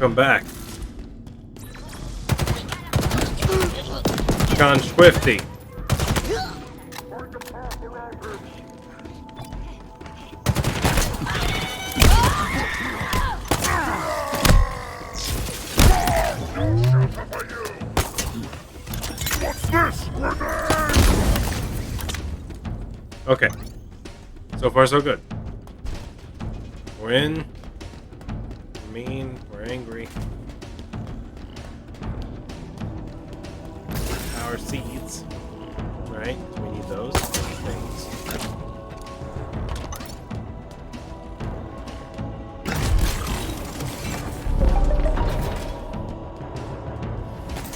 Welcome back. Gone Swifty. Okay. So far, so good. We're in. We're mean. We're angry. Our seeds. Right? We need those things.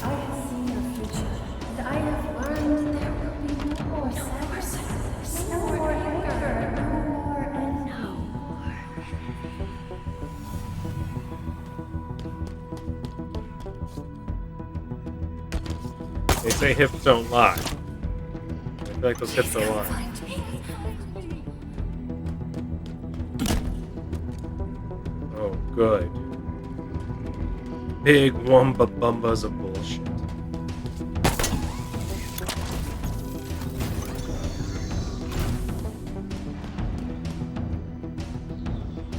I have seen your future, and I have learned there will be no more sadness, no more anger, no more envy. They say hips don't lie. I feel like those hips don't lie. Find me. Oh, good. Big wumba bumbas of bullshit.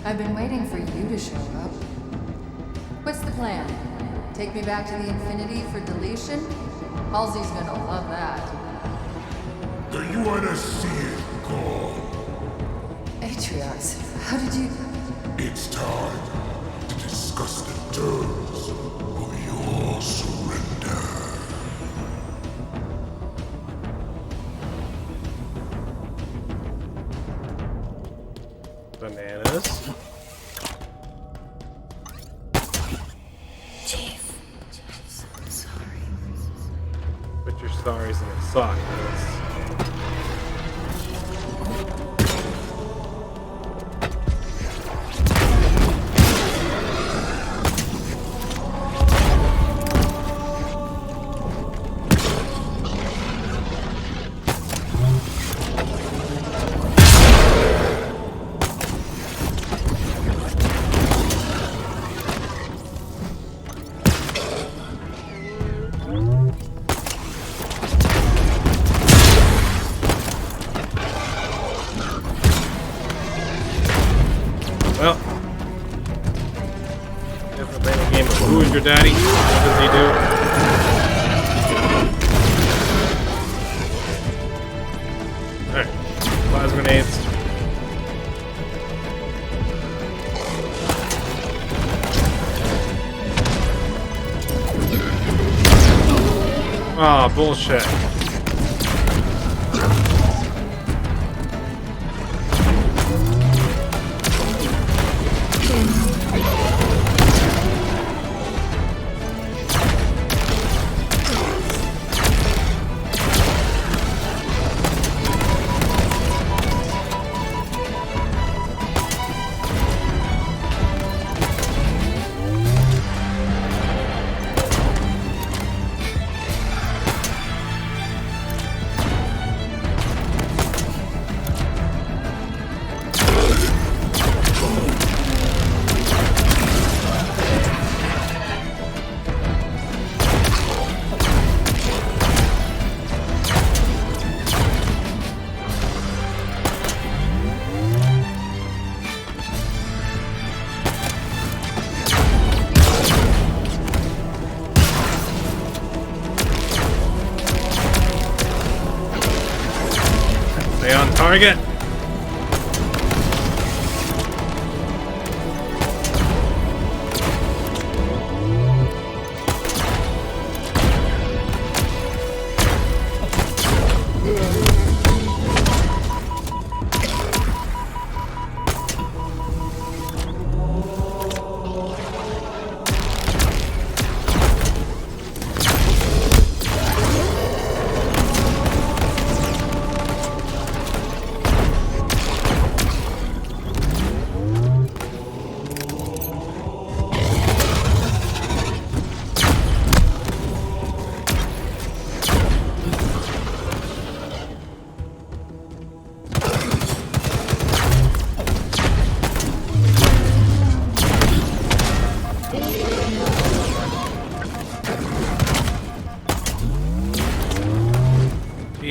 I've been waiting for you to show up. What's the plan? Take me back to the Infinity for deletion? Halsey's gonna love that. Do you wanna see it, Karl? Atriox, how did you... It's time to discuss the terms of your surrender. Bananas. Chief, I'm so sorry. Put your sorries in a sock. Well, definitely playing a game of Who is Your Daddy? What does he do? Alright, plasma grenades. Oh, bullshit. Stay on target.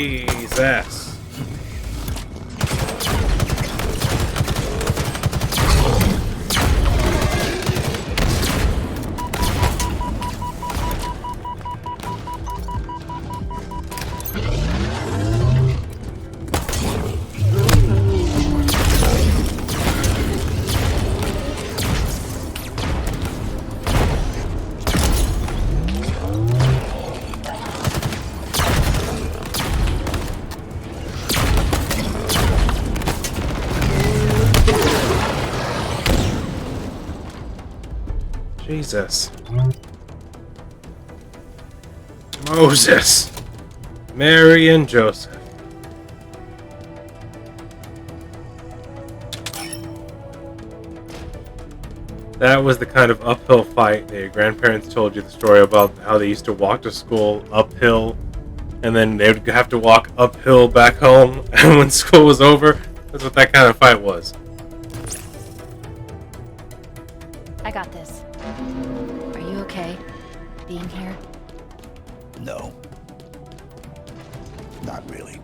Jesus. Jesus. Moses. Mary and Joseph. That was the kind of uphill fight that your grandparents told you the story about how they used to walk to school uphill and then they would have to walk uphill back home and when school was over. That's what that kind of fight was. I got this. Are you okay being here? No. Not really.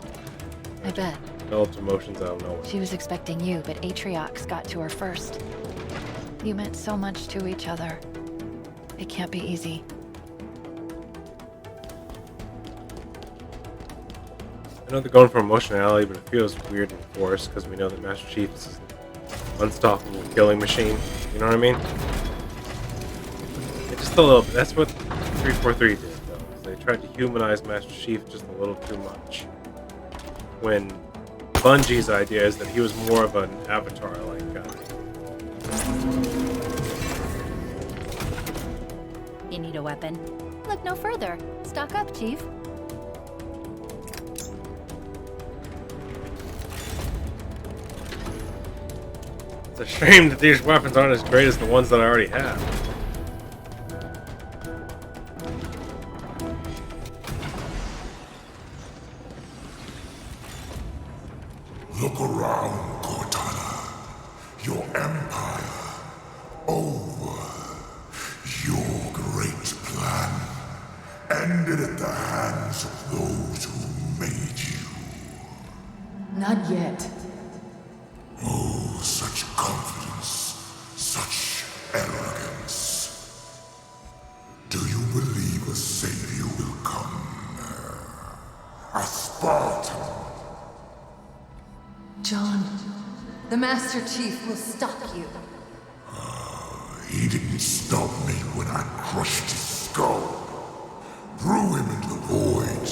I bet. Developed emotions out of nowhere. She was expecting you, but Atriox got to her first. You meant so much to each other. It can't be easy. I know they're going for emotionality, but it feels weird and forced because we know that Master Chief is an unstoppable killing machine. You know what I mean? It's just a little bit. That's what 343 did, though. Is they tried to humanize Master Chief just a little too much. When Bungie's idea is that he was more of an Avatar-like guy. You need a weapon? Look no further. Stock up, Chief. It's a shame that these weapons aren't as great as the ones that I already have. Look around, Cortana. Your empire over. Your great plan ended at the hands of those who made you. Not yet. Oh, such confidence, such arrogance. Do you believe a savior will come? A Spartan? John, the Master Chief will stop you. He didn't stop me when I crushed his skull. Threw him into the void.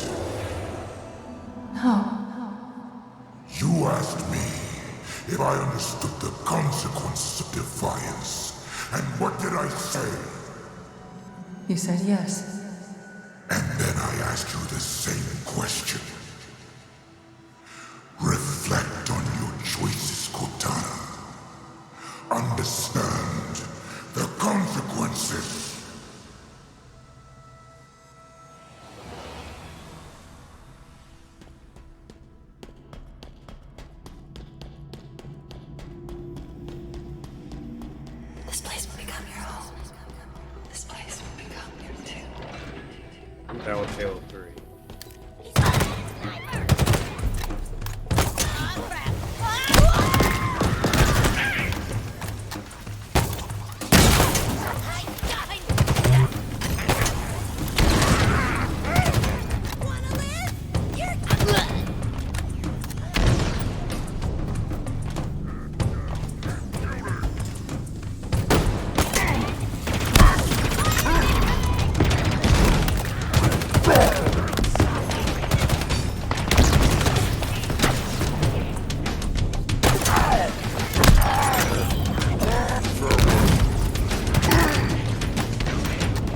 No. You asked me if I understood the consequences of defiance. And what did I say? You said yes. And then I asked you the same question. Reflect on your choices, Cortana. Understand the consequences. This place will become your home. This place will become your tomb. I'm down with Halo 3.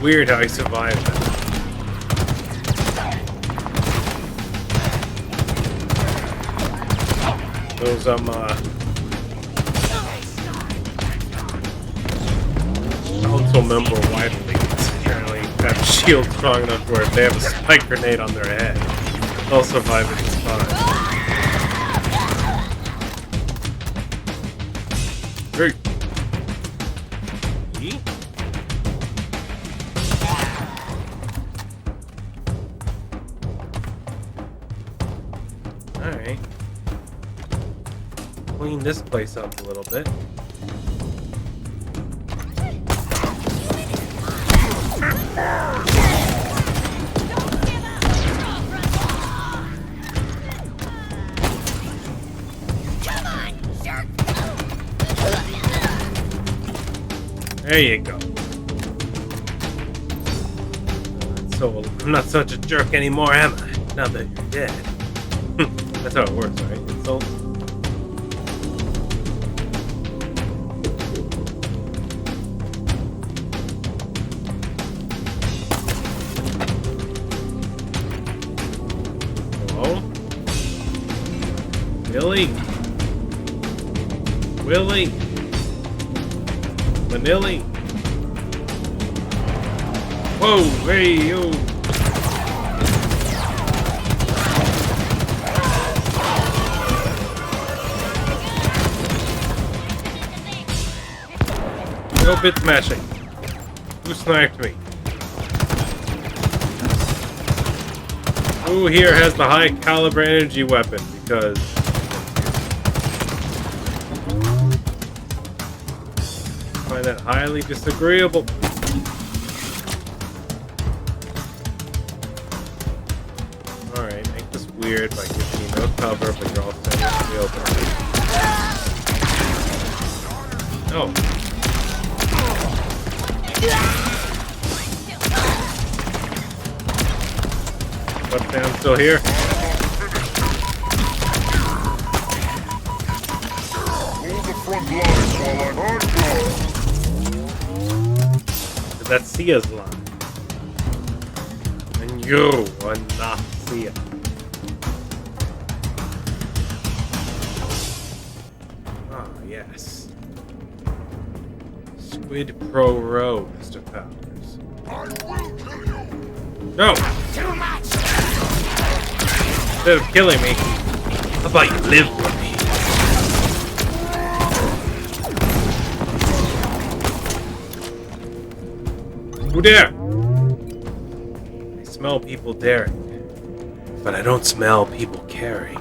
Weird how he survived that. Those council member wifeleys apparently have shields strong enough where if they have a spike grenade on their head, they'll survive it just fine. Hey. Yeet. Alright. Clean this place up a little bit. There you go. So I'm not such a jerk anymore, am I? Now that you're dead. That's how it works, right? Insult. Hello? Billy? Willie? Manilli? Whoa, hey, yo! No bit smashing. Who sniped me? Who here has the high caliber energy weapon? Because I find that highly disagreeable. Alright, make this weird by giving me no cover, but you're all standing in the open. Oh. What's down still here? Hold the front lines while I'm on guard. That's Sia's line. And you are not Sia. Ah, yes. Squid Pro Row, Mr. Powers. I will kill you. No! Too much! Instead of killing me, how about you live for me? Who dare? I smell people daring, but I don't smell people caring.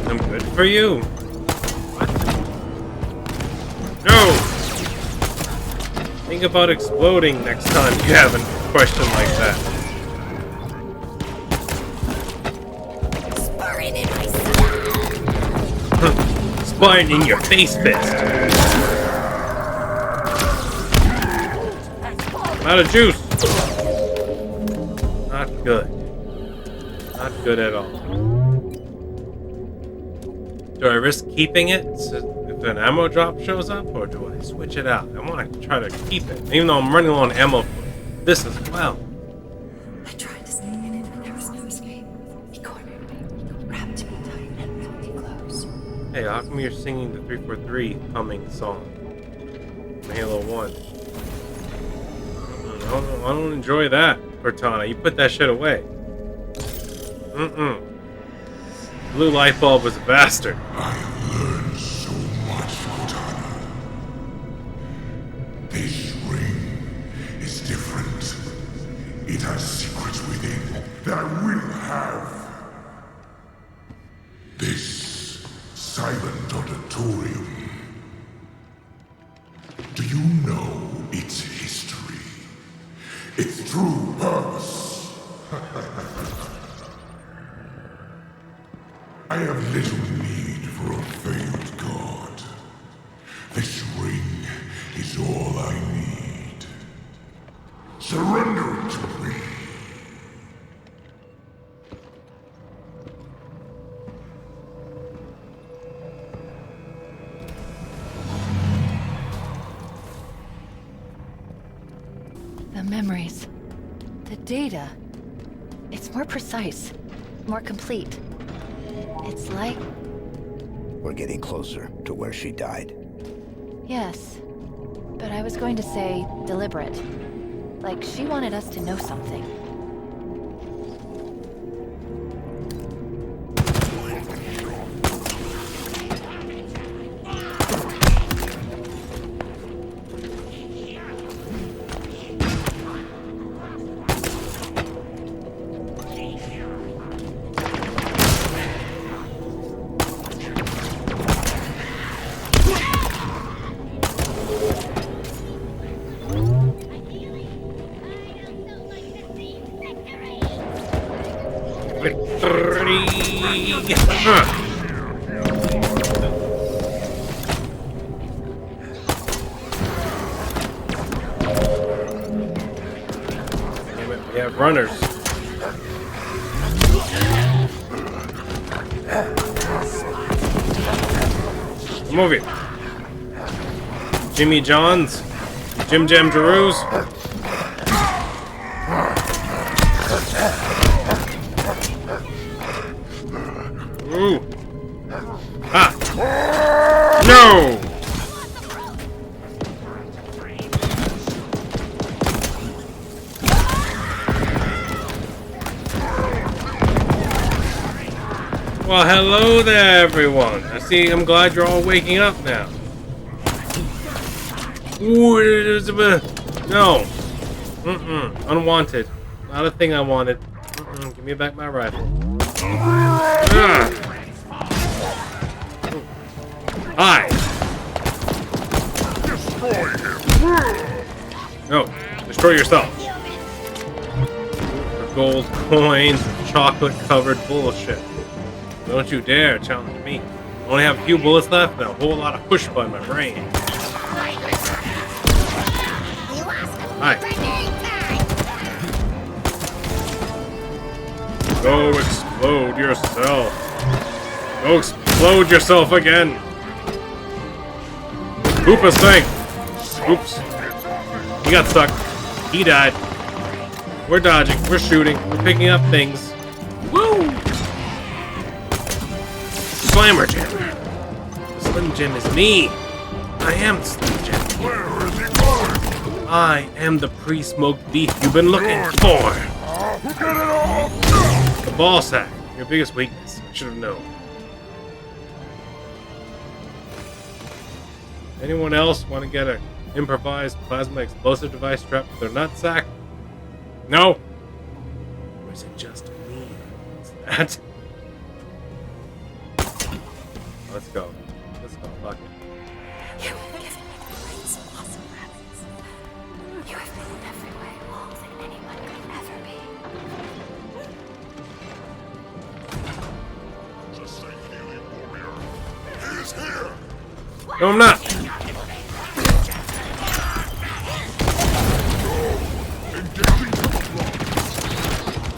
I'm good for you. What? No! Think about exploding next time you have a question like that. Sparring in my Spine in your face, fist. Out of juice. Not good. Not good at all. Do I risk keeping it if an ammo drop shows up, or do I switch it out? I want to try to keep it, even though I'm running low on ammo for this as well. I tried to sneak in, but there was no escape. He cornered me, wrapped me tight, and pulled me close. Hey, how come you're singing the 343 humming song from Halo 1? I don't enjoy that, Cortana. You put that shit away. Blue light bulb was a bastard. I have learned so much, Cortana. This ring is different. It has secrets within that I will have. This silent auditorium. Do you know its history? Its true purpose? I have little need for a failed god. This ring is all I need. Surrender it to me. The memories. The data. It's more precise. More complete. It's like... We're getting closer to where she died. Yes. But I was going to say deliberate. Like she wanted us to know something. Damn it, we have runners. Move it. Jimmy Johns. Jim Jam Jeroos. Ooh. Ah. No! Well, hello there, everyone. I'm glad you're all waking up now. Ooh, no. Unwanted. Not a thing I wanted. Give me back my rifle. Hi. No. Destroy yourself. For gold coins, chocolate-covered bullshit. Don't you dare challenge me. I only have a few bullets left and a whole lot of push in my brain. Hi. Go explode yourself. Go explode yourself again. Hoopa's thing. Oops. He got stuck. He died. We're dodging. We're shooting. We're picking up things. Woo! Slammer Jam. The Slim Jim is me. I am the Slim Jim. Where is he going? I am the pre-smoked beef you've been looking for. Get it off! The ball sack. Your biggest weakness. I should have known. Anyone else want to get an improvised plasma explosive device strapped to their nutsack? No? Or is it just me? What's that? Let's go. Let's go. Fuck it. You have given me the greatest possible happiness. You have been in every way all that anyone could ever be. Just say healing warrior. He is here! No, I'm not. Engaging to the block.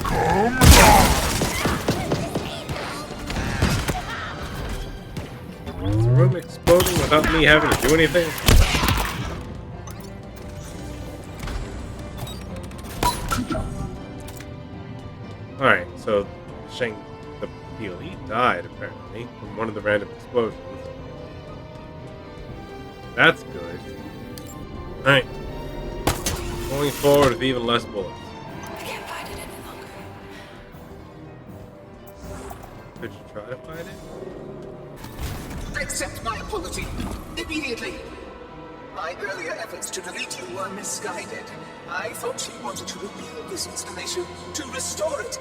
Come on! Is the room exploding without me having to do anything? Alright, so the elite died apparently from one of the random explosions. That's good. Alright. Going forward with even less bullets. I can't fight it any longer. Could you try to fight it? Accept my apology immediately. My earlier efforts to delete you were misguided. I thought you wanted to rebuild this installation, to restore it.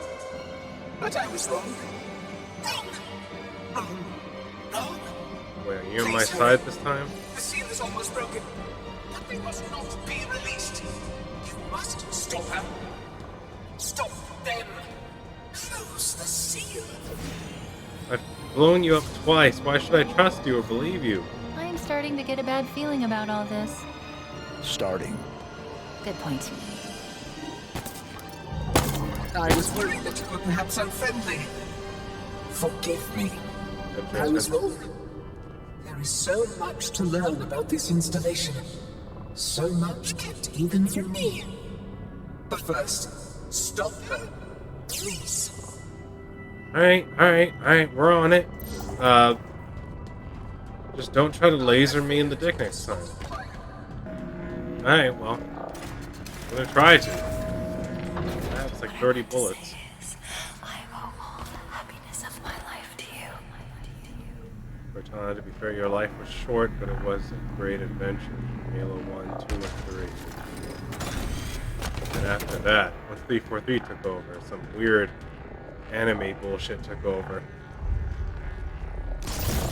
But I was wrong. Wrong. Wrong. Wait, are you on my side this time? The seal is almost broken, but they must not be released. You must stop her. Stop them. Close the seal. I've blown you up twice. Why should I trust you or believe you? I am starting to get a bad feeling about all this. Starting. Good point. I was worried that you were perhaps unfriendly. Forgive me. I was wrong. There is so much to learn about this installation. So much kept hidden from me. But first, stop her. Please. Alright, we're on it. Just don't try to laser me in the dick next time. Alright, well. I'm gonna try to. That's like 30 bullets. I owe all the happiness of my life to you. Cortana, to be fair, your life was short, but it was a great adventure. Halo 1, 2, and 3. And after that, when 343 took over, some weird anime bullshit took over.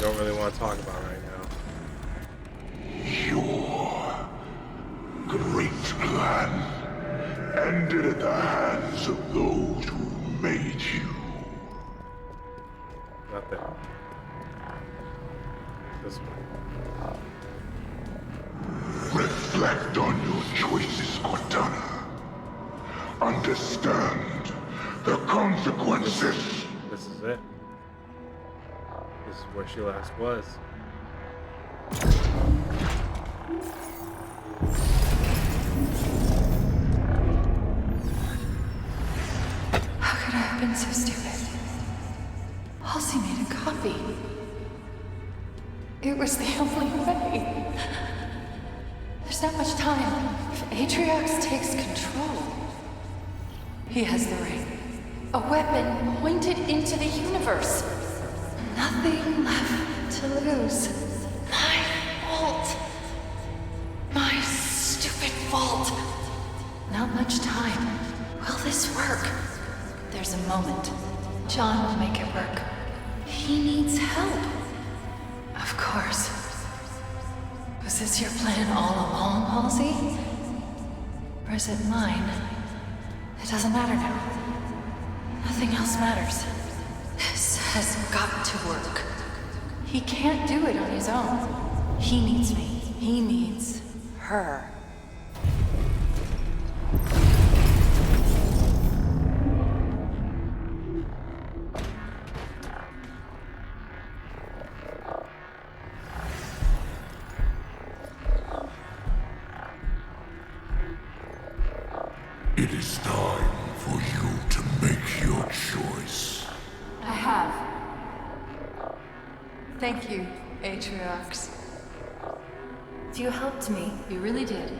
Don't really want to talk about right now. Your great plan ended at the hands of those who made you. it. This way. Reflect on your choices, Cortana. Understand the consequences. This is it. This is where she last was. How could I have been so stupid? Halsey made a copy. It was the only way. There's not much time. If Atriox takes control, he has the ring. A weapon pointed into the universe. Nothing left to lose. My fault. My stupid fault. Not much time. Will this work? There's a moment. John will make it work. He needs help. Of course. Was this your plan all along, Halsey? Or is it mine? It doesn't matter now. Nothing else matters. This has got to work. He can't do it on his own. He needs me. He needs her. It is time for you to make your choice. I have. Thank you, Atriox. You helped me. You really did.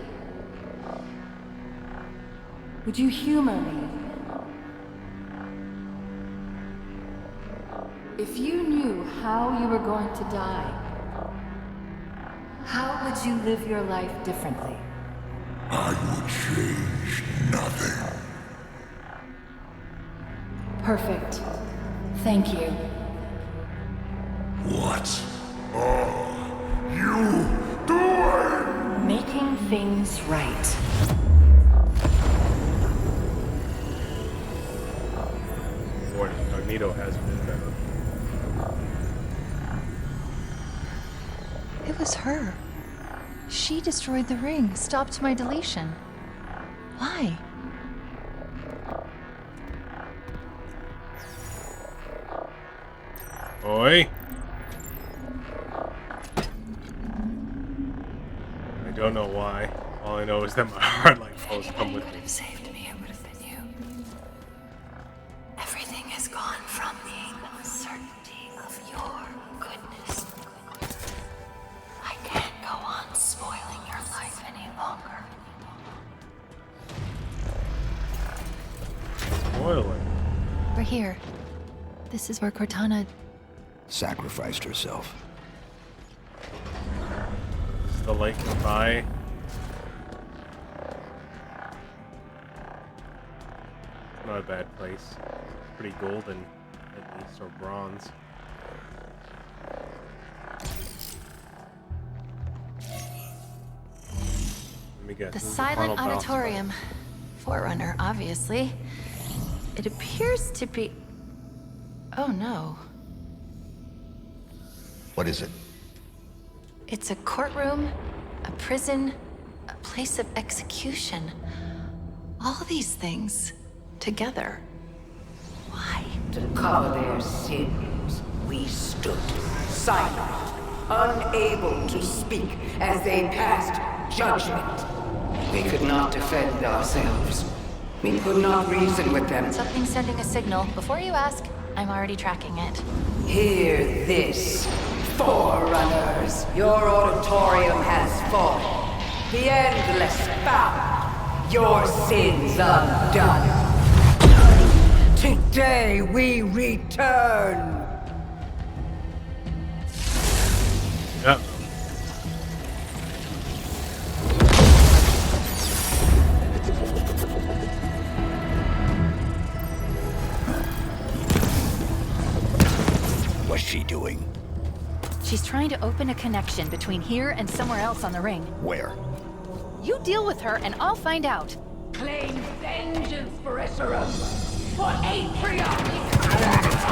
Would you humor me? If you knew how you were going to die, how would you live your life differently? I would change nothing. Perfect. Thank you. What are you doing? Making things right. Lord Incognito has been better. It was her. She destroyed the ring, stopped my deletion. Why? Oi! I don't know why. All I know is that my heart like always come with me. Saved me, it would have been you. Everything has gone from the uncertainty of your goodness. I can't go on spoiling your life any longer. Spoiler. We're here. This is where Cortana... Sacrificed herself. This is the lake goodbye. Not a bad place. Pretty golden, at least, or bronze. Let me guess. The this is silent final boss Auditorium. Forerunner, obviously. It appears to be... Oh no. What is it? It's a courtroom, a prison, a place of execution. All these things together. Why? To cover their sins, we stood silent, unable to speak as they passed judgment. We could not defend ourselves. We could not reason with them. Something's sending a signal. Before you ask, I'm already tracking it. Hear this, Forerunners. Your auditorium has fallen. The endless bound. Your sins undone. Today we return. Yep. What's she doing? She's trying to open a connection between here and somewhere else on the ring. Where? You deal with her and I'll find out. Claim vengeance for Esserum, for Atriox!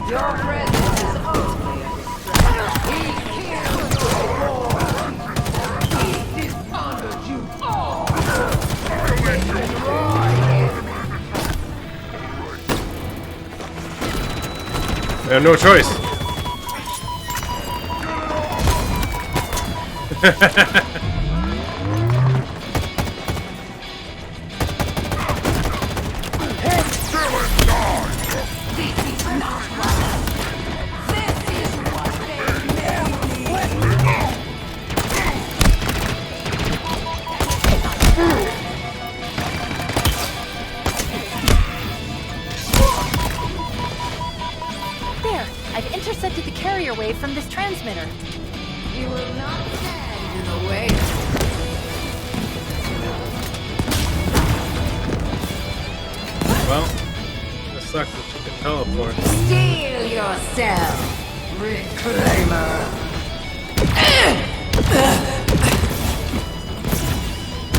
Your presence is only a distraction. He killed your boy. He dishonored you all. I have no choice. There, I've intercepted the carrier wave from this transmitter. You will not stand in the way. Well, this sucks that she can teleport. Steel yourself, Reclaimer.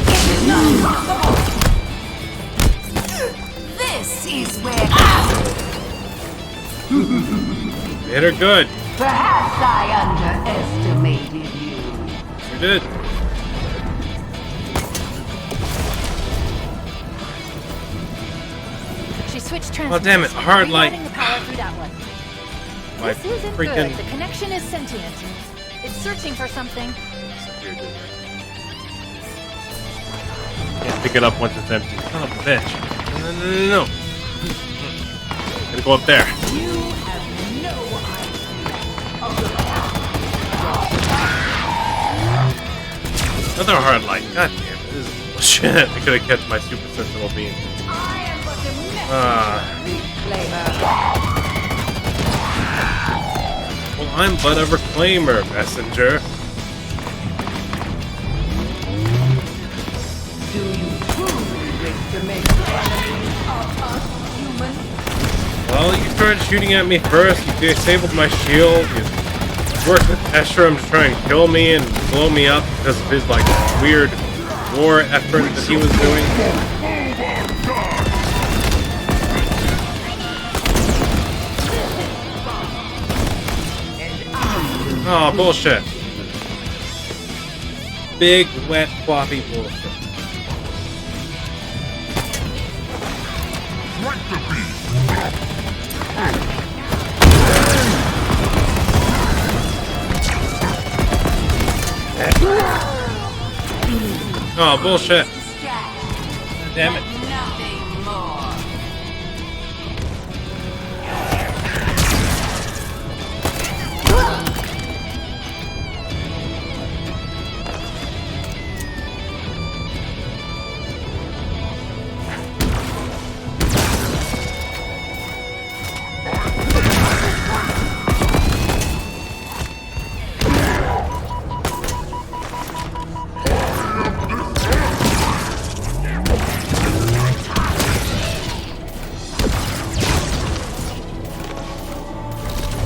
It is not possible. This is where You hit her good. perhaps I underestimated you. You did. She switched Oh transmitters. damn it! Hard light. Rerouting the power through that one. My This isn't freaking. good. The connection is sentient. It's searching for something. Can't pick it up once it's empty. Son of a bitch. No. Gotta go up there. You have no idea of the Another hard light. God damn it. This is bullshit. I could have kept my super sensible beam. I am but a Ah. Reclaimer. Well, I'm but a reclaimer, messenger. Do you truly wish to make enemies of us humans? Well, you started shooting at me first. You disabled my shield. You worked with Esherim to try and kill me and blow me up because of his like weird war effort that he was doing. Oh, bullshit. Big, wet, floppy bullshit. Oh, bullshit. Damn it. Nothing more.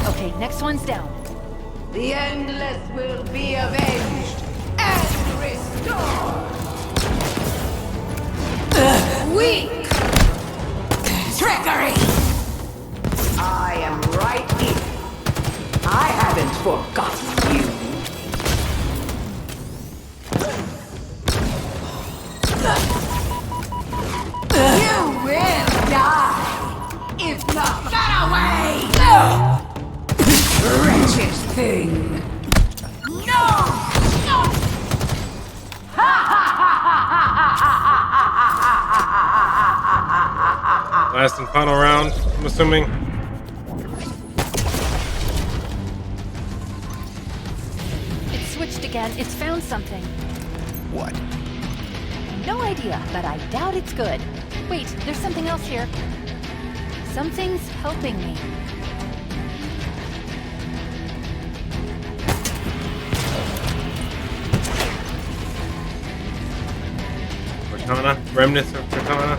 Okay, next one's down. The endless will be avenged and restored. Weak trickery. I am right here. I haven't forgotten you. You will die if not get away. Wretched thing. No! Last and final round, I'm assuming. It's switched again. It's found something. What? No idea, but I doubt it's good. Wait, there's something else here. Something's helping me. Cortana, remnants of Cortana.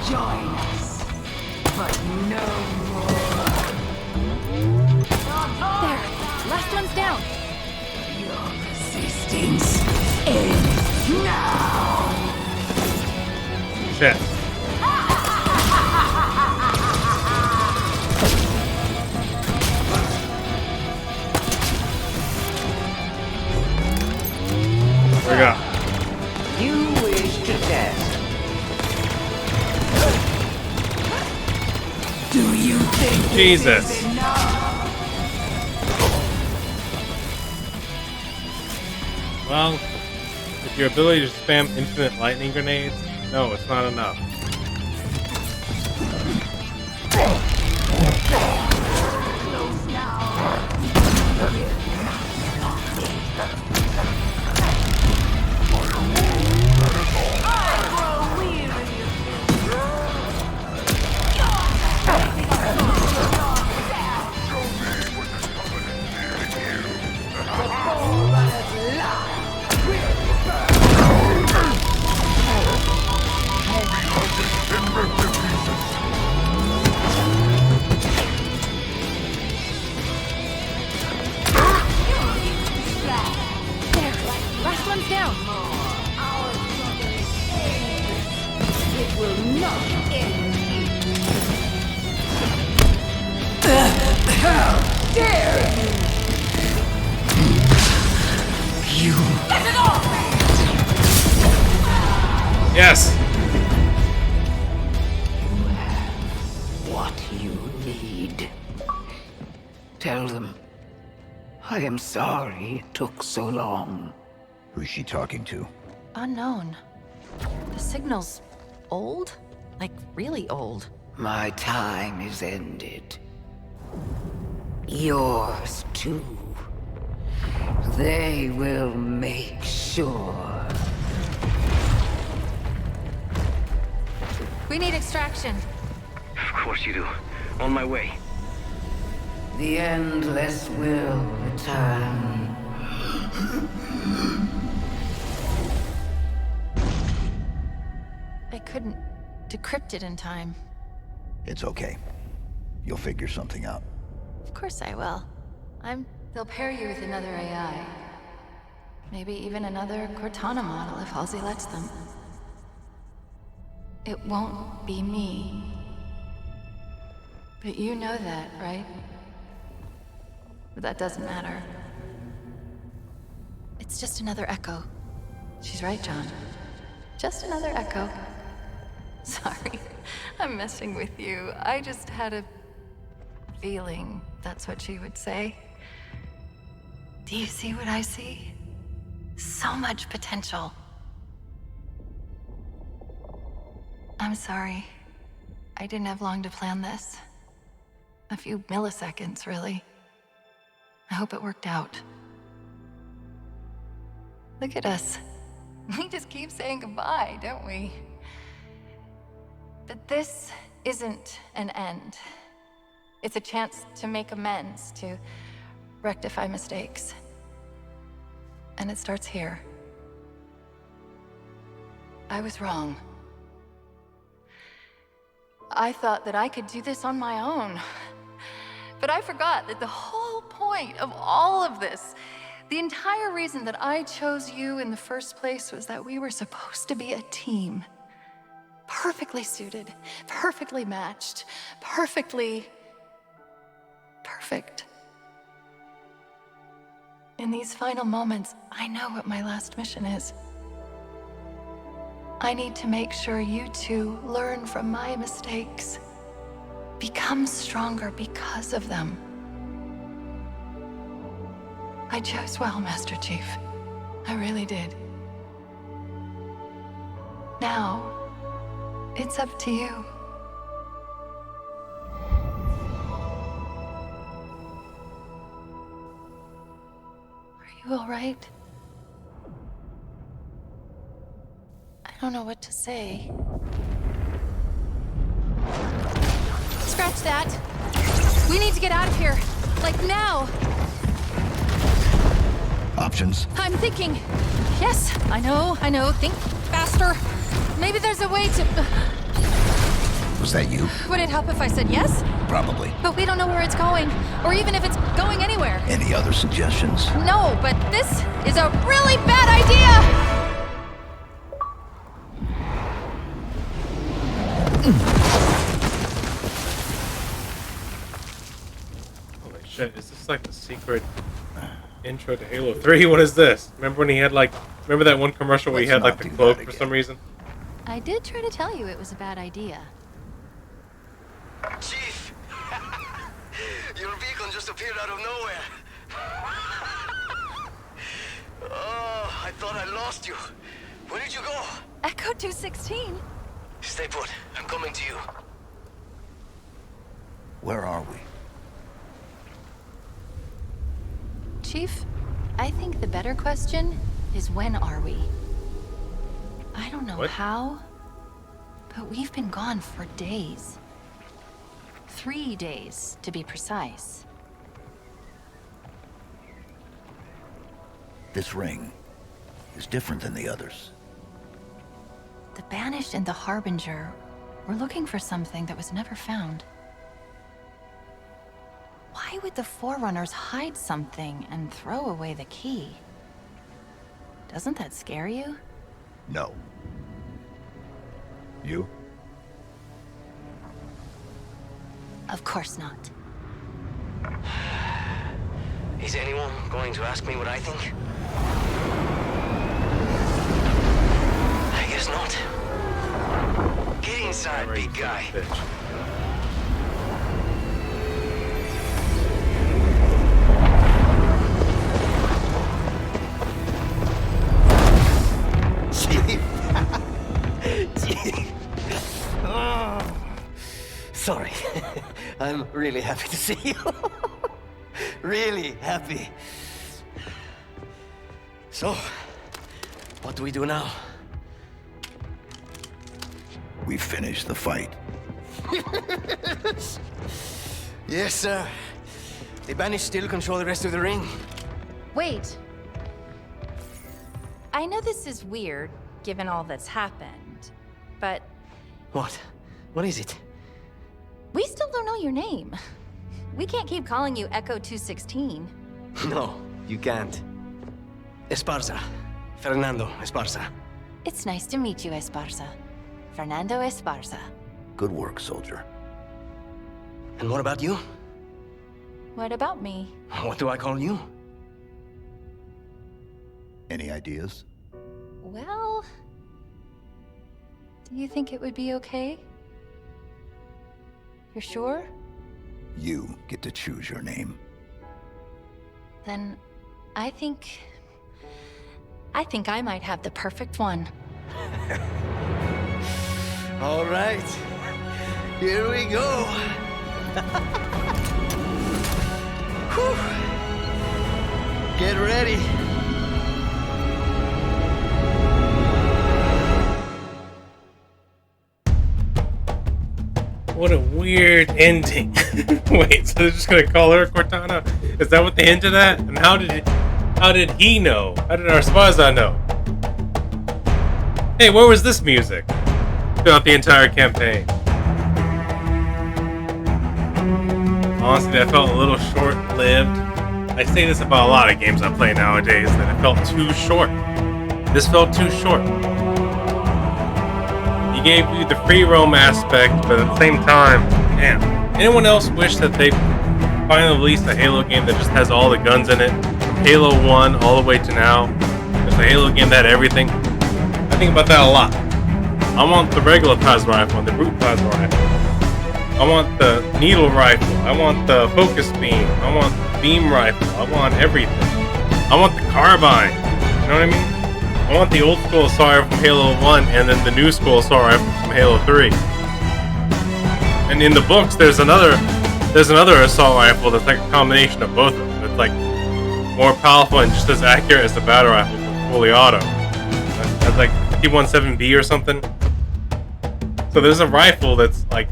Join us, but no more. There, last one's down. Your resistance ends now. Shit. What we got? You wish to test. Do you think Jesus. this is enough? Well, with your ability to spam infinite lightning grenades, no, it's not enough. There, last one's down. It will not end here. How dare you? Get it off! Yes! You have what you need. Tell them. I am sorry it took so long. Who's she talking to? Unknown. The signal's old? Like, really old. My time is ended. Yours too. They will make sure. We need extraction. Of course you do. On my way. The Endless will return. I couldn't decrypt it in time. It's okay. You'll figure something out. Of course I will. They'll pair you with another AI. Maybe even another Cortana model if Halsey lets them. It won't be me. But you know that, right? But that doesn't matter. It's just another echo. She's right, John. Just another echo. Sorry, I'm messing with you. I just had a feeling that's what she would say. Do you see what I see? So much potential. I'm sorry. I didn't have long to plan this. A few milliseconds, really. I hope it worked out. Look at us. We just keep saying goodbye, don't we? But this isn't an end. It's a chance to make amends, to rectify mistakes. And it starts here. I was wrong. I thought that I could do this on my own. But I forgot that the whole point of all of this, the entire reason that I chose you in the first place, was that we were supposed to be a team. Perfectly suited, perfectly matched, perfect. In these final moments, I know what my last mission is. I need to make sure you two learn from my mistakes. Become stronger because of them. I chose well, Master Chief. I really did. Now, it's up to you. Are you all right? I don't know what to say. Scratch that. We need to get out of here. Like now. Options? I'm thinking. Yes, I know. Think faster. Maybe there's a way to... Was that you? Would it help if I said yes? Probably. But we don't know where it's going, or even if it's going anywhere. Any other suggestions? No, but this is a really bad idea! Holy shit, is this like the secret intro to Halo 3? What is this? Remember when he had like... Remember that one commercial where he had like the cloak for some reason? I did try to tell you it was a bad idea. Chief! Your beacon just appeared out of nowhere. Oh, I thought I lost you. Where did you go? Echo 216. Stay put. I'm coming to you. Where are we? Chief, I think the better question is when are we? I don't know how, but we've been gone for days. 3 days, to be precise. This ring is different than the others. The Banished and the Harbinger were looking for something that was never found. Why would the Forerunners hide something and throw away the key? Doesn't that scare you? No. You? Of course not. Is anyone going to ask me what I think? I guess not. Get inside, big guy. Sorry. I'm really happy to see you. Really happy. So, what do we do now? We finish the fight. Yes, sir. The Banished still control the rest of the ring. Wait. I know this is weird, given all that's happened, but... What? What is it? We still don't know your name. We can't keep calling you Echo 216. No, you can't. Esparza. Fernando Esparza. It's nice to meet you, Esparza. Fernando Esparza. Good work, soldier. And what about you? What about me? What do I call you? Any ideas? Well... Do you think it would be okay? You're sure? You get to choose your name. Then I think I might have the perfect one. All right. Here we go. Whew. Get ready. What a weird ending. Wait, so they're just gonna call her Cortana? Is that what they hinted at? And how did he know? How did our Esparza know? Hey, where was this music throughout the entire campaign? Honestly, that felt a little short-lived. I say this about a lot of games I play nowadays, that it felt too short. This felt too short. He gave you the free roam aspect, but at the same time, damn. Anyone else wish that they finally released a Halo game that just has all the guns in it? From Halo 1 all the way to now. There's a Halo game that had everything. I think about that a lot. I want the regular plasma rifle and the brute plasma rifle. I want the needle rifle. I want the focus beam. I want the beam rifle. I want everything. I want the carbine. You know what I mean? I want the old school assault rifle from Halo 1 and then the new school assault rifle from Halo 3. And in the books, there's another assault rifle that's like a combination of both of them. It's like more powerful and just as accurate as the battle rifle from fully auto. That's like 51-7B or something. So there's a rifle that's like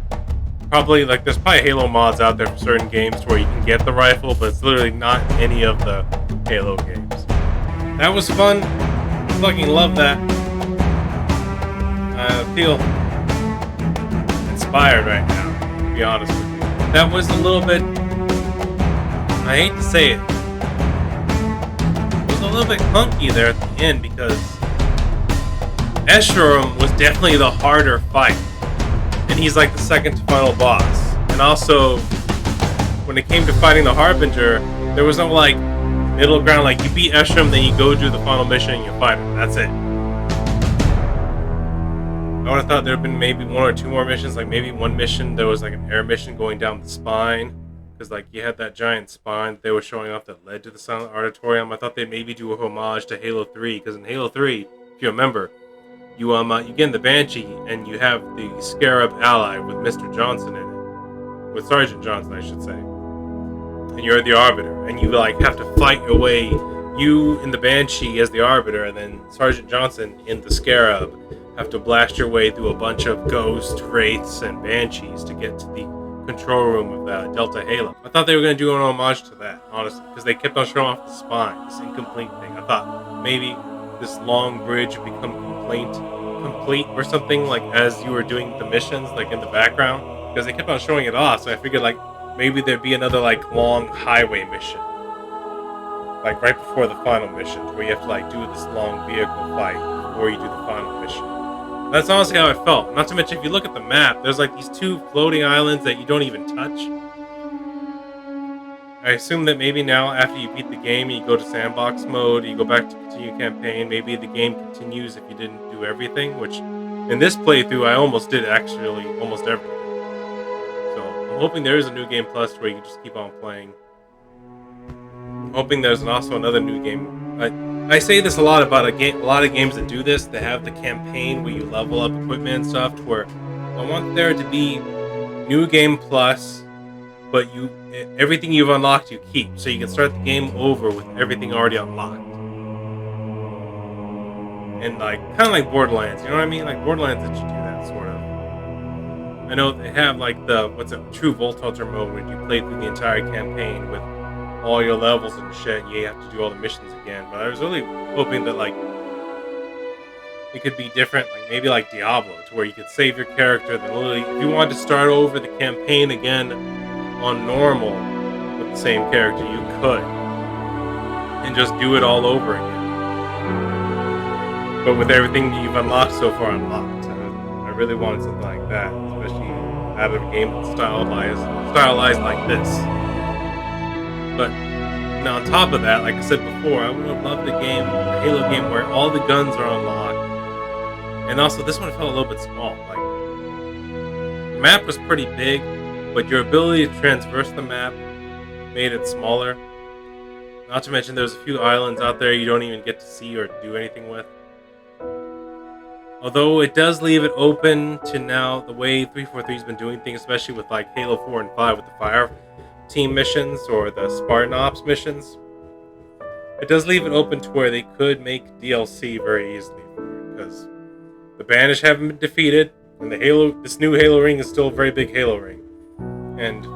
probably like there's probably Halo mods out there for certain games where you can get the rifle, but it's literally not any of the Halo games. That was fun. Fucking love that. I feel inspired right now, to be honest with you. That was a little bit, I hate to say it, a little bit clunky there at the end because Escharum was definitely the harder fight, and he's like the second to final boss. And also, when it came to fighting the Harbinger, there was no like middle ground. Like you beat Escharum, then you go do the final mission and you fight him. That's it. I would have thought there would have been maybe one or two more missions. Like maybe one mission there was like an air mission going down the spine. Because like you had that giant spine that they were showing off that led to the Silent Auditorium. I thought they'd maybe do a homage to Halo 3, because in Halo 3, if you remember, you get in the Banshee and you have the Scarab ally with Mr. Johnson in it, with Sergeant Johnson, I should say, and you're the Arbiter, and you like have to fight your way. You in the Banshee as the Arbiter, and then Sergeant Johnson in the Scarab have to blast your way through a bunch of ghosts, wraiths, and banshees to get to the control room of the Delta Halo. I thought they were going to do an homage to that, honestly, because they kept on showing off the spine, this incomplete thing. I thought maybe this long bridge would become complete or something, like as you were doing the missions, like in the background, because they kept on showing it off. So I figured like maybe there'd be another like long highway mission, like right before the final mission, where you have to like do this long vehicle fight before you do the final mission. That's honestly how it felt. Not to mention, if you look at the map, there's like these two floating islands that you don't even touch. I assume that maybe now, after you beat the game and you go to sandbox mode, you go back to continue campaign, maybe the game continues if you didn't do everything, which in this playthrough, I almost did actually almost everything. So I'm hoping there is a new game plus where you can just keep on playing. I'm hoping there's also another new game. I say this a lot about a lot of games that do this. They have the campaign where you level up equipment and stuff. To where I want there to be new game plus, but everything you've unlocked you keep, so you can start the game over with everything already unlocked. And like kind of like Borderlands, you know what I mean? Like Borderlands that you do that sort of. I know they have like the True Volt Ultra mode where you play through the entire campaign with all your levels and shit, and you have to do all the missions again. But I was really hoping that like it could be different, like maybe like Diablo, to where you could save your character, then literally if you wanted to start over the campaign again on normal with the same character, you could, and just do it all over again. But with everything that you've unlocked so far unlocked, I really wanted something like that, especially out of a game that's stylized like this. But now on top of that, like I said before, I would have loved a Halo game where all the guns are unlocked. And also this one felt a little bit small. Like the map was pretty big, but your ability to traverse the map made it smaller. Not to mention there's a few islands out there you don't even get to see or do anything with. Although it does leave it open to now the way 343's been doing things, especially with like Halo 4 and 5 with the fire team missions or the Spartan Ops missions. It does leave it open to where they could make DLC very easily for it, because the Banished haven't been defeated, and this new Halo ring is still a very big Halo ring. And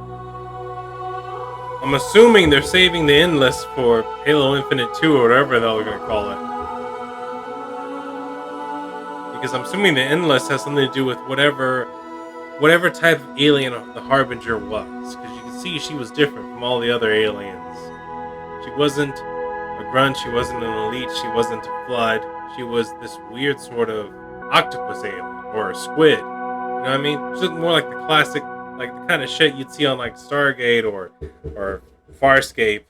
I'm assuming they're saving the Endless for Halo Infinite 2 or whatever the hell they're going to call it. Because I'm assuming the Endless has something to do with whatever type of alien the Harbinger was. Because you can see she was different from all the other aliens. She wasn't a grunt, she wasn't an elite, she wasn't a flood. She was this weird sort of octopus alien, or a squid. You know what I mean? She's more like the classic, like the kind of shit you'd see on like Stargate or Farscape.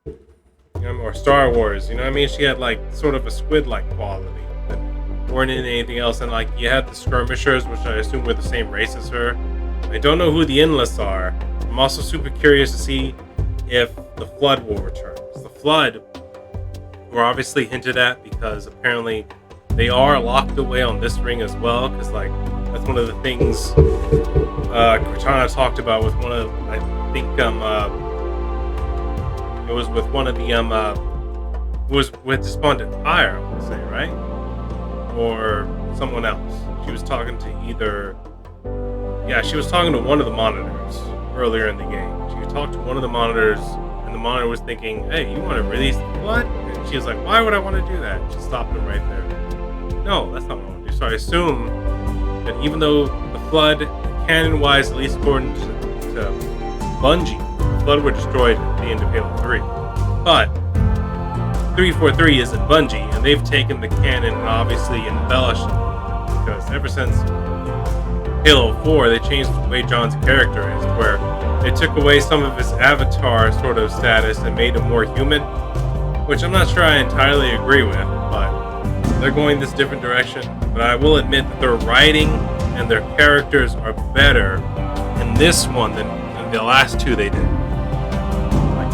You know, or Star Wars. You know what I mean? She had like sort of a squid-like quality. Weren't in anything else, and like you had the skirmishers, which I assume were the same race as her. I don't know who the Endless are. I'm also super curious to see if the Flood will return. The Flood were obviously hinted at because apparently they are locked away on this ring as well, because like that's one of the things Cortana talked about with one of, I think it was with one of the it was with Despondent Pyre, I want to say, right? Or someone else. She was talking to either Yeah, she was talking to one of the monitors earlier in the game. She talked to one of the monitors, and the monitor was thinking, hey, you want to release the flood? And she was like, why would I want to do that? She stopped him right there. No, that's not what I want to do. So I assume that even though the flood, canon-wise, at least according to Bungie, the flood were destroyed at the end of Halo 3. But 343 isn't Bungie, and they've taken the canon and obviously embellished it. Because ever since Halo 4, they changed the way John's character is, where they took away some of his avatar sort of status and made him more human, which I'm not sure I entirely agree with, but they're going this different direction. But I will admit that their writing and their characters are better in this one than the last two they did. Like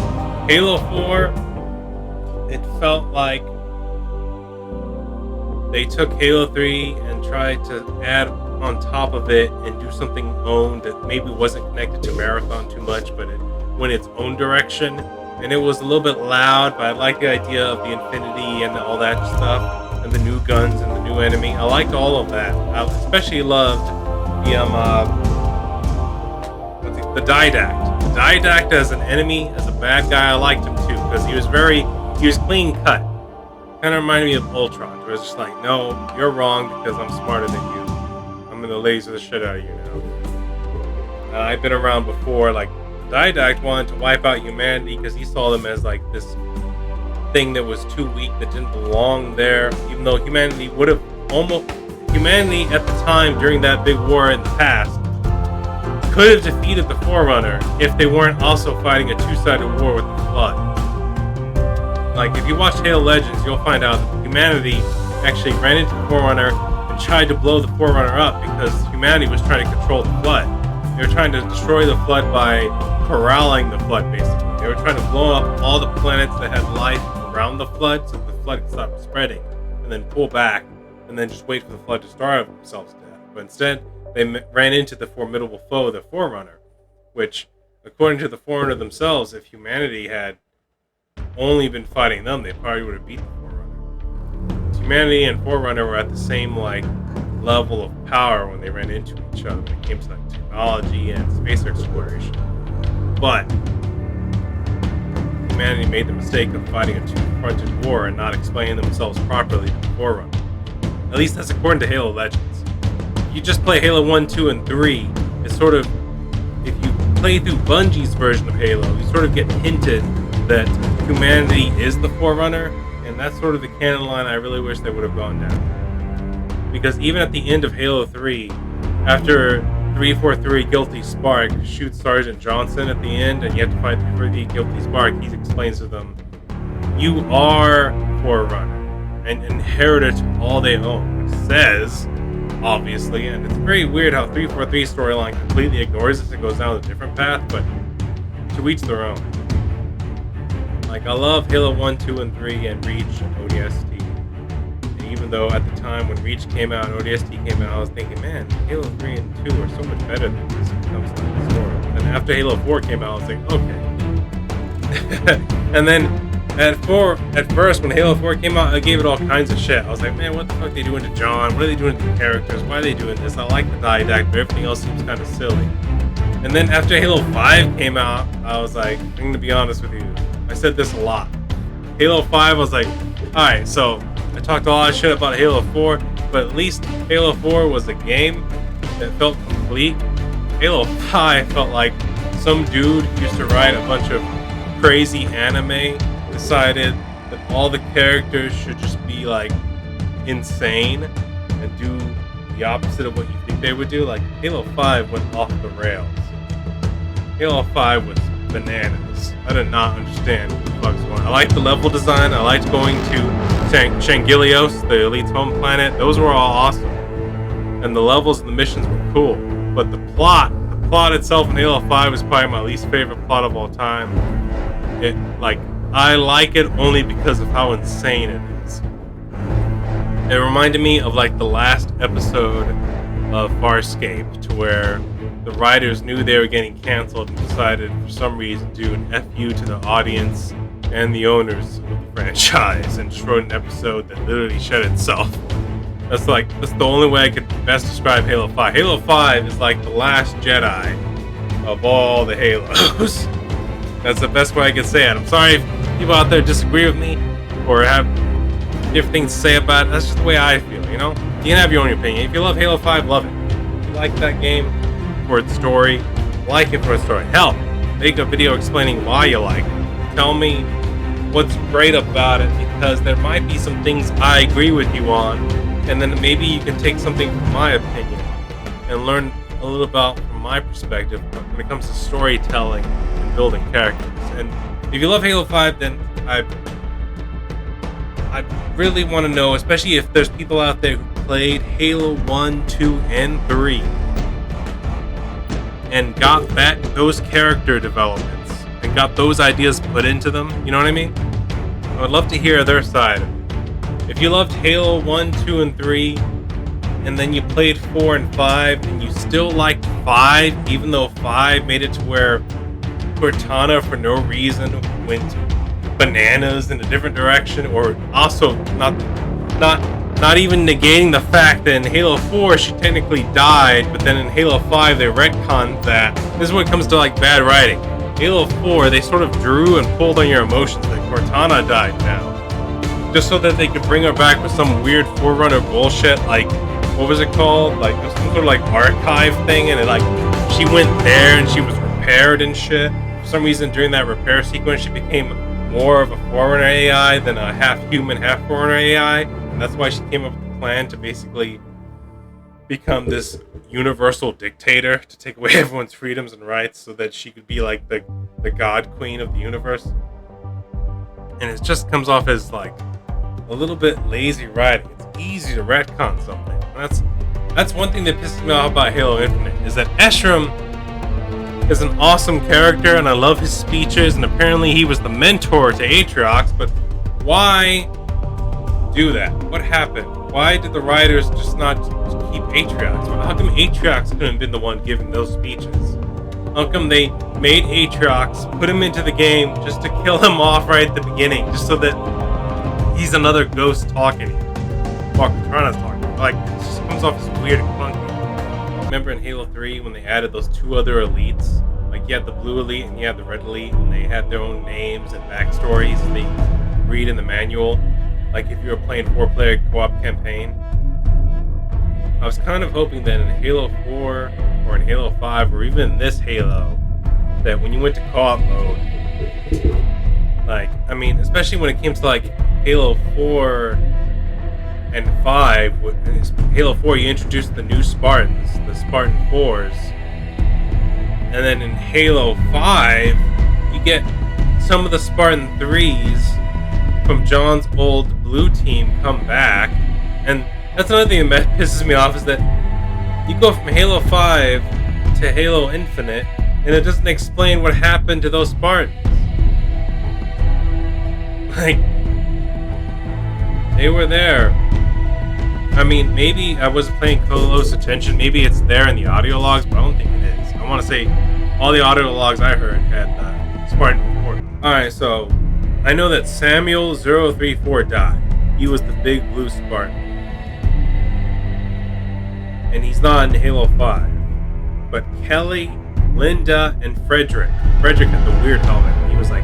Halo 4, it felt like they took Halo 3 and tried to add on top of it and do something own that maybe wasn't connected to Marathon too much, but it went its own direction. And it was a little bit loud, but I like the idea of the Infinity and all that stuff, and the new guns and the new enemy. I liked all of that. I especially loved the Didact. The Didact as an enemy, as a bad guy, I liked him too, because he was clean cut. Kind of reminded me of Ultron, where it's just like, no, you're wrong because I'm smarter than you. I'm gonna laser the shit out of you now. I've been around before, like, Didact wanted to wipe out humanity because he saw them as like this thing that was too weak, that didn't belong there, even though humanity would have humanity at the time during that big war in the past could have defeated the Forerunner if they weren't also fighting a two-sided war with the Flood. Like, if you watch Halo Legends, you'll find out that humanity actually ran into the Forerunner and tried to blow the Forerunner up because humanity was trying to control the Flood. They were trying to destroy the Flood by corralling the Flood, basically. They were trying to blow up all the planets that had life around the Flood so the Flood could stop spreading, and then pull back, and then just wait for the Flood to starve themselves to death. But instead, they ran into the formidable foe, the Forerunner, which, according to the Forerunner themselves, if humanity had only been fighting them, they probably would have beat the Forerunner. So humanity and Forerunner were at the same, like, level of power when they ran into each other when it came to like technology and space exploration. But humanity made the mistake of fighting a two-fronted war and not explaining themselves properly to the Forerunner. At least that's according to Halo Legends. If you just play Halo 1, 2, and 3, it's sort of, if you play through Bungie's version of Halo, you sort of get hinted that humanity is the Forerunner, and that's sort of the canon line I really wish they would have gone down. Because even at the end of Halo 3, after 343 Guilty Spark shoots Sergeant Johnson at the end, and you have to fight 343 Guilty Spark, he explains to them, you are Forerunner and inherited all they own. Which says, obviously, and it's very weird how 343 storyline completely ignores this and goes down a different path, but to each their own. Like, I love Halo 1, 2, and 3, and Reach and ODST. And even though at the time when Reach came out and ODST came out, I was thinking, man, Halo 3 and 2 are so much better than this when it comes to the story. And after Halo 4 came out, I was like, okay. And then at first, when Halo 4 came out, I gave it all kinds of shit. I was like, man, what the fuck are they doing to John? What are they doing to the characters? Why are they doing this? I like the Didact, but everything else seems kind of silly. And then after Halo 5 came out, I was like, I'm going to be honest with you. I said this a lot. Halo 5, I was like, alright, so I talked a lot of shit about Halo 4, but at least Halo 4 was a game that felt complete. Halo 5 felt like some dude used to write a bunch of crazy anime, decided that all the characters should just be like insane and do the opposite of what you think they would do. Like, Halo 5 went off the rails. Halo 5 was bananas. I did not understand what the fuck's going on. I liked the level design. I liked going to Shangilios, the Elite's home planet. Those were all awesome. And the levels and the missions were cool. But the plot itself in Halo 5 is probably my least favorite plot of all time. I like it only because of how insane it is. It reminded me of like the last episode of Farscape, to where the writers knew they were getting canceled and decided for some reason to do an FU to the audience and the owners of the franchise and destroyed an episode that literally shed itself. That's the only way I could best describe Halo 5. Halo 5 is like the last Jedi of all the Halos. That's the best way I could say it. I'm sorry if people out there disagree with me or have different things to say about it. That's just the way I feel, you know? You can have your own opinion. If you love Halo 5, love it. If you like that game for its story, like it for its story. Hell, make a video explaining why you like it. Tell me what's great about it, because there might be some things I agree with you on, and then maybe you can take something from my opinion and learn a little about from my perspective when it comes to storytelling and building characters. And if you love Halo 5, then I really want to know, especially if there's people out there who played Halo 1, 2, and 3 and got those character developments and got those ideas put into them, you know what I mean? I would love to hear their side. If you loved Halo 1, 2, and 3, and then you played 4 and 5, and you still liked 5, even though 5 made it to where Cortana, for no reason, went bananas in a different direction, or also not even negating the fact that in Halo 4 she technically died, but then in Halo 5 they retconned that. This is when it comes to like bad writing. Halo 4, they sort of drew and pulled on your emotions that Cortana died now, just so that they could bring her back with some weird Forerunner bullshit, like, what was it called? Like, some sort of like archive thing, and it like, she went there and she was repaired and shit. For some reason, during that repair sequence, she became more of a Forerunner AI than a half-human, half-Forerunner AI, and that's why she came up with a plan to basically become this universal dictator to take away everyone's freedoms and rights so that she could be like the god queen of the universe. And it just comes off as like a little bit lazy writing. It's easy to retcon something. That's one thing that pisses me off about Halo Infinite, is that Escharum is an awesome character and I love his speeches, and apparently he was the mentor to Atriox, but why do that? What happened? Why did the writers just not keep Atriox? How come Atriox couldn't have been the one giving those speeches? How come they made Atriox, put him into the game just to kill him off right at the beginning, just so that he's another ghost talking? While Cortana's talking. Like, it just comes off as weird and clunky. Remember in Halo 3 when they added those two other elites? Like, you had the blue elite and you had the red elite, and they had their own names and backstories, and they read in the manual. Like if you were playing 4-player co-op campaign. I was kind of hoping that in Halo 4 or in Halo 5 or even in this Halo, that when you went to co-op mode, like, I mean, especially when it came to like Halo 4 and 5, in Halo 4 you introduced the new Spartans, the Spartan 4s, and then in Halo 5 you get some of the Spartan 3s from John's old blue team come back. And that's another thing that pisses me off, is that you go from Halo 5 to Halo Infinite and it doesn't explain what happened to those Spartans. Like, they were there. I mean, maybe I wasn't paying close attention, maybe it's there in the audio logs, but I don't think it is. I want to say all the audio logs I heard had Spartan 4. Alright, so I know that Samuel 034 died. He was the big blue Spartan. And he's not in Halo 5. But Kelly, Linda, and Frederick. Frederick had the weird helmet. He was like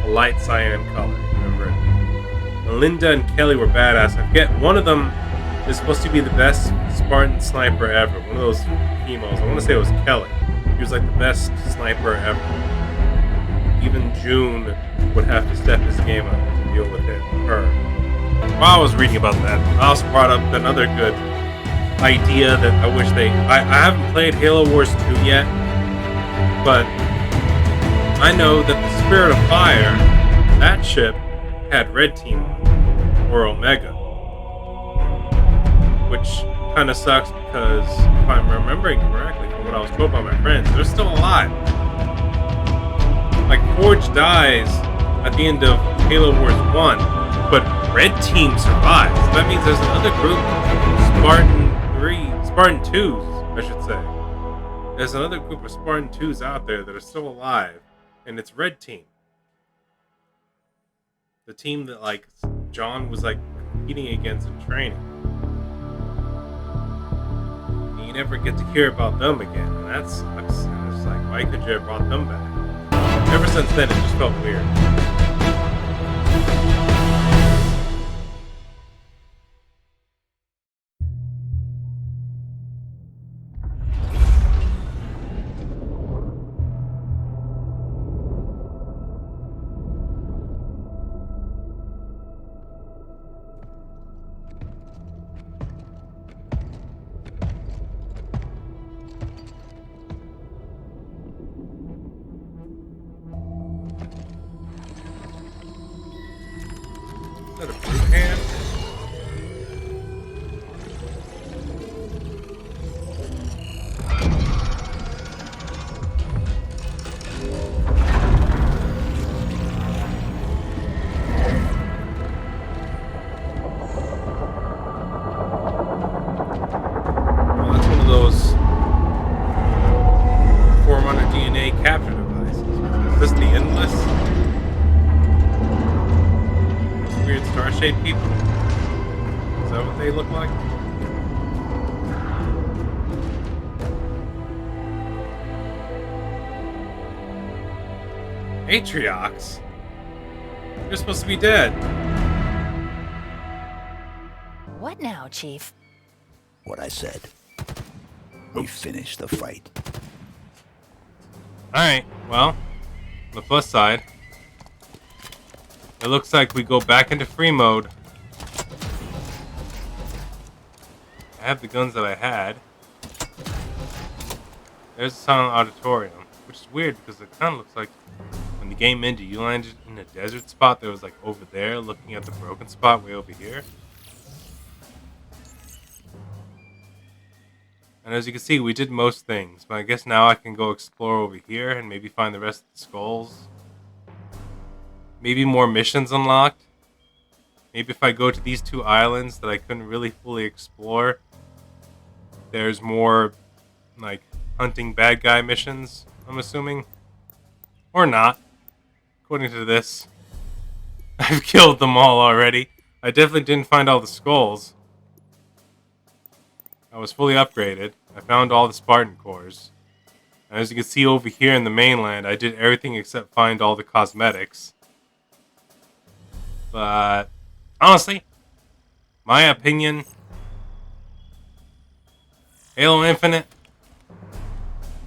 a light cyan color, remember? And Linda and Kelly were badass. I forget, one of them is supposed to be the best Spartan sniper ever. One of those females. I want to say it was Kelly. He was like the best sniper ever. Even June would have to step his game up to deal with her. While I was reading about that, I also brought up another good idea that I wish I haven't played Halo Wars 2 yet, but I know that the Spirit of Fire, that ship, had Red Team or Omega, which kind of sucks because if I'm remembering correctly from what I was told by my friends, they're still alive. Like, Forge dies at the end of Halo Wars 1, but Red Team survives. So that means there's another group, Spartan 2s, I should say. There's another group of Spartan 2s out there that are still alive, and it's Red Team. The team that, like, John was, like, competing against in training. we never get to hear about them again, and that sucks. And it's like, why could you have brought them back? Ever since then, it just felt weird. Is that a brute hand? Well, that's one of those 400 DNA capture devices. Is this the Endless? Weird star-shaped people? Is that what they look like? Atriox? You're supposed to be dead. What now, Chief? What I said. We finished the fight. Alright, well, on the plus side, it looks like we go back into free mode. I have the guns that I had. There's the silent auditorium, which is weird because it kind of looks like when the game ended, you landed in a desert spot that was like over there, looking at the broken spot way over here. And as you can see, we did most things, but I guess now I can go explore over here and maybe find the rest of the skulls. Maybe more missions unlocked. Maybe if I go to these two islands that I couldn't really fully explore, there's more, like, hunting bad guy missions, I'm assuming. Or not. According to this. I've killed them all already. I definitely didn't find all the skulls. I was fully upgraded. I found all the Spartan cores. And as you can see over here in the mainland, I did everything except find all the cosmetics. But honestly, my opinion, Halo Infinite,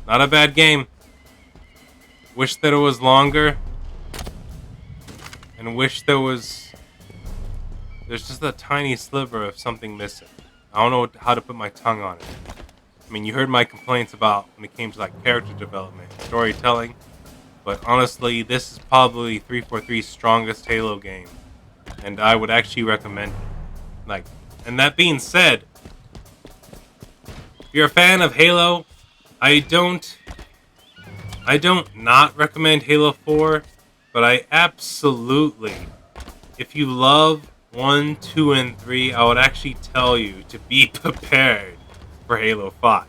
not a bad game. Wish that it was longer. And wish there's just a tiny sliver of something missing. I don't know how to put my tongue on it. I mean, you heard my complaints about when it came to like character development, storytelling, but honestly, this is probably 343's strongest Halo game, and I would actually recommend it. Like, and that being said, if you're a fan of Halo, I don't not recommend Halo 4, but I absolutely, if you love 1, 2, and 3, I would actually tell you to be prepared for Halo 5.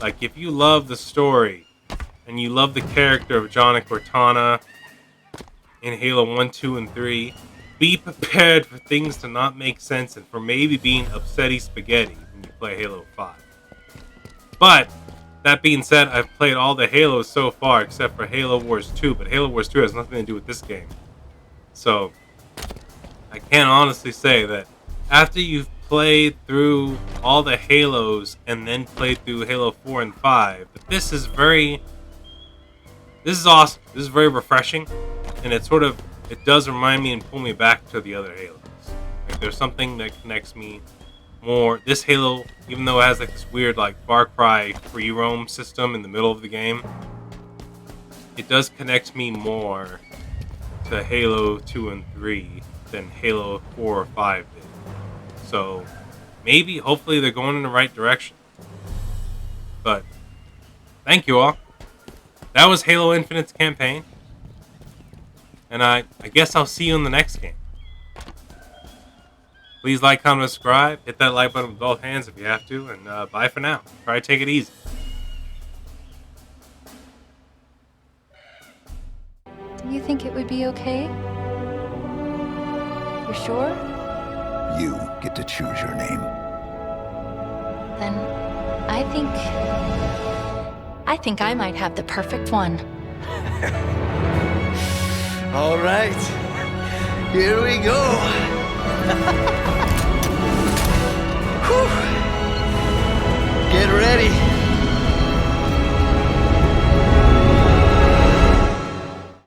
Like, if you love the story, and you love the character of John Cortana in Halo 1, 2, and 3, be prepared for things to not make sense and for maybe being upsetty spaghetti when you play Halo 5. But, that being said, I've played all the Halos so far except for Halo Wars 2, but Halo Wars 2 has nothing to do with this game. So, I can't honestly say that after you've played through all the Halos and then played through Halo 4 and 5, but this is awesome. This is very refreshing, and it does remind me and pull me back to the other Halos. Like, there's something that connects me more. This Halo, even though it has like this weird like Far Cry free roam system in the middle of the game, it does connect me more to Halo 2 and 3 than Halo 4 or 5 did. So maybe, hopefully, they're going in the right direction. But thank you all. That was Halo Infinite's campaign. And I guess I'll see you in the next game. Please like, comment, subscribe. Hit that like button with both hands if you have to. And bye for now. Try to take it easy. Do you think it would be okay? You're sure? You get to choose your name. Then I think I might have the perfect one. All right. Here we go. Whew. Get ready.